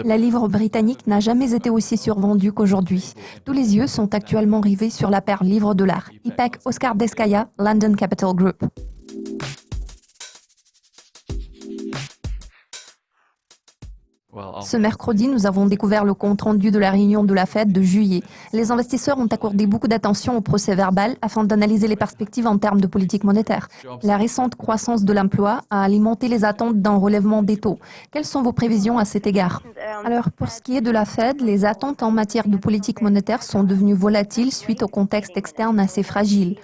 La livre britannique n'a jamais été aussi survendue qu'aujourd'hui. Tous les yeux sont actuellement rivés sur la paire livre-dollar. IPEC Oscar Deskaya, London Capital Group. Ce mercredi, nous avons découvert le compte-rendu de la réunion de la Fed de juillet. Les investisseurs ont accordé beaucoup d'attention au procès-verbal afin d'analyser les perspectives en termes de politique monétaire. La récente croissance de l'emploi a alimenté les attentes d'un relèvement des taux. Quelles sont vos prévisions à cet égard? Alors, pour ce qui est de la Fed, les attentes en matière de politique monétaire sont devenues volatiles suite au contexte externe assez fragile.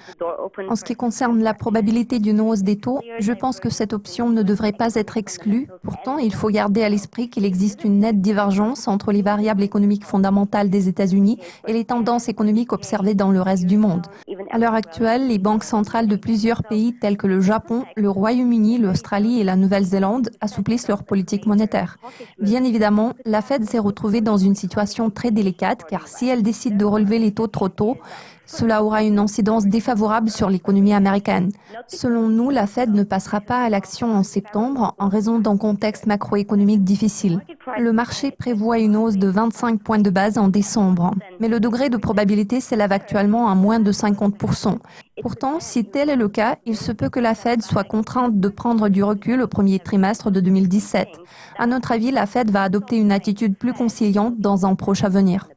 En ce qui concerne la probabilité d'une hausse des taux, je pense que cette option ne devrait pas être exclue. Pourtant, il faut garder à l'esprit qu'il existe une nette divergence entre les variables économiques fondamentales des États-Unis et les tendances économiques observées dans le reste du monde. À l'heure actuelle, les banques centrales de plusieurs pays tels que le Japon, le Royaume-Uni, l'Australie et la Nouvelle-Zélande assouplissent leur politique monétaire. Bien évidemment, la Fed s'est retrouvée dans une situation très délicate car si elle décide de relever les taux trop tôt, cela aura une incidence défavorable sur l'économie américaine. Selon nous, la Fed ne passera pas à l'action en septembre en raison d'un contexte macroéconomique difficile. Le marché prévoit une hausse de 25 points de base en décembre, mais le degré de probabilité s'élève actuellement à moins de 50%. Pourtant, si tel est le cas, il se peut que la Fed soit contrainte de prendre du recul au premier trimestre de 2017. À notre avis, la Fed va adopter une attitude plus conciliante dans un proche avenir.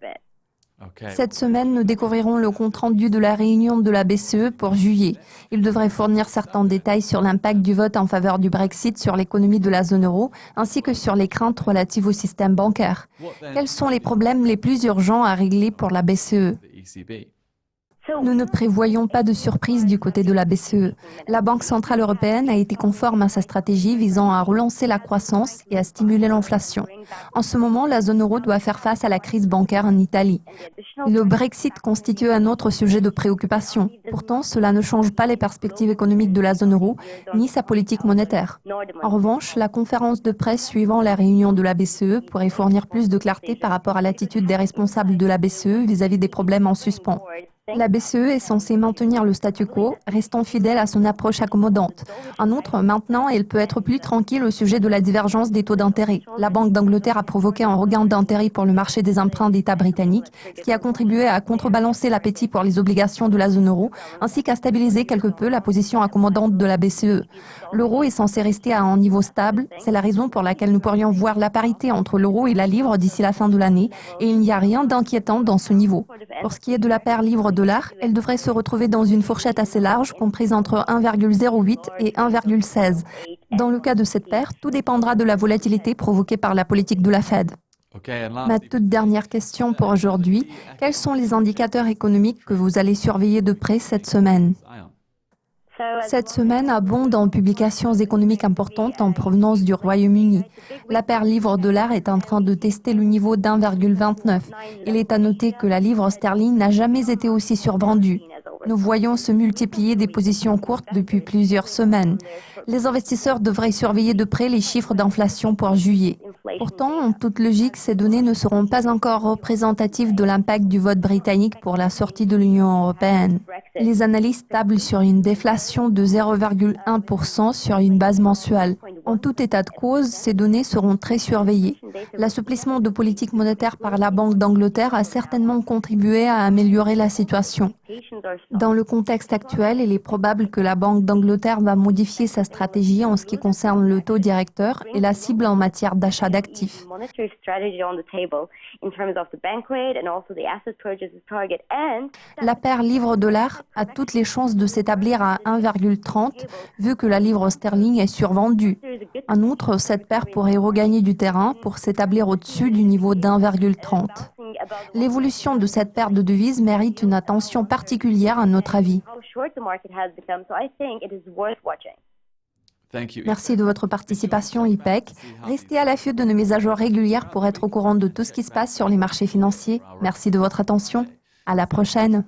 Cette semaine, nous découvrirons le compte-rendu de la réunion de la BCE pour juillet. Il devrait fournir certains détails sur l'impact du vote en faveur du Brexit sur l'économie de la zone euro, ainsi que sur les craintes relatives au système bancaire. Quels sont les problèmes les plus urgents à régler pour la BCE? Nous ne prévoyons pas de surprise du côté de la BCE. La Banque centrale européenne a été conforme à sa stratégie visant à relancer la croissance et à stimuler l'inflation. En ce moment, la zone euro doit faire face à la crise bancaire en Italie. Le Brexit constitue un autre sujet de préoccupation. Pourtant, cela ne change pas les perspectives économiques de la zone euro, ni sa politique monétaire. En revanche, la conférence de presse suivant la réunion de la BCE pourrait fournir plus de clarté par rapport à l'attitude des responsables de la BCE vis-à-vis des problèmes en suspens. La BCE est censée maintenir le statu quo, restant fidèle à son approche accommodante. En outre, maintenant, elle peut être plus tranquille au sujet de la divergence des taux d'intérêt. La Banque d'Angleterre a provoqué un regain d'intérêt pour le marché des emprunts d'État britanniques, ce qui a contribué à contrebalancer l'appétit pour les obligations de la zone euro, ainsi qu'à stabiliser quelque peu la position accommodante de la BCE. L'euro est censé rester à un niveau stable. C'est la raison pour laquelle nous pourrions voir la parité entre l'euro et la livre d'ici la fin de l'année, et il n'y a rien d'inquiétant dans ce niveau. Pour ce qui est de la paire livre-dollar, elle devrait se retrouver dans une fourchette assez large, comprise entre 1,08 et 1,16. Dans le cas de cette paire, tout dépendra de la volatilité provoquée par la politique de la Fed. Ma toute dernière question pour aujourd'hui, quels sont les indicateurs économiques que vous allez surveiller de près cette semaine? Cette semaine abonde en publications économiques importantes en provenance du Royaume-Uni. La paire livre-dollar est en train de tester le niveau d'1,29. Il est à noter que la livre sterling n'a jamais été aussi survendue. Nous voyons se multiplier des positions courtes depuis plusieurs semaines. Les investisseurs devraient surveiller de près les chiffres d'inflation pour juillet. Pourtant, en toute logique, ces données ne seront pas encore représentatives de l'impact du vote britannique pour la sortie de l'Union européenne. Les analystes tablent sur une déflation de 0,1% sur une base mensuelle. En tout état de cause, ces données seront très surveillées. L'assouplissement de politique monétaire par la Banque d'Angleterre a certainement contribué à améliorer la situation. Dans le contexte actuel, il est probable que la Banque d'Angleterre va modifier sa stratégie en ce qui concerne le taux directeur et la cible en matière d'achat d'actifs. La paire livre-dollar a toutes les chances de s'établir à 1,30 vu que la livre sterling est survendue. En outre, cette paire pourrait regagner du terrain pour s'établir au-dessus du niveau d'1,30. L'évolution de cette paire de devises mérite une attention particulière à notre avis. Merci de votre participation, IPEC. Restez à l'affût de nos mises à jour régulières pour être au courant de tout ce qui se passe sur les marchés financiers. Merci de votre attention. À la prochaine.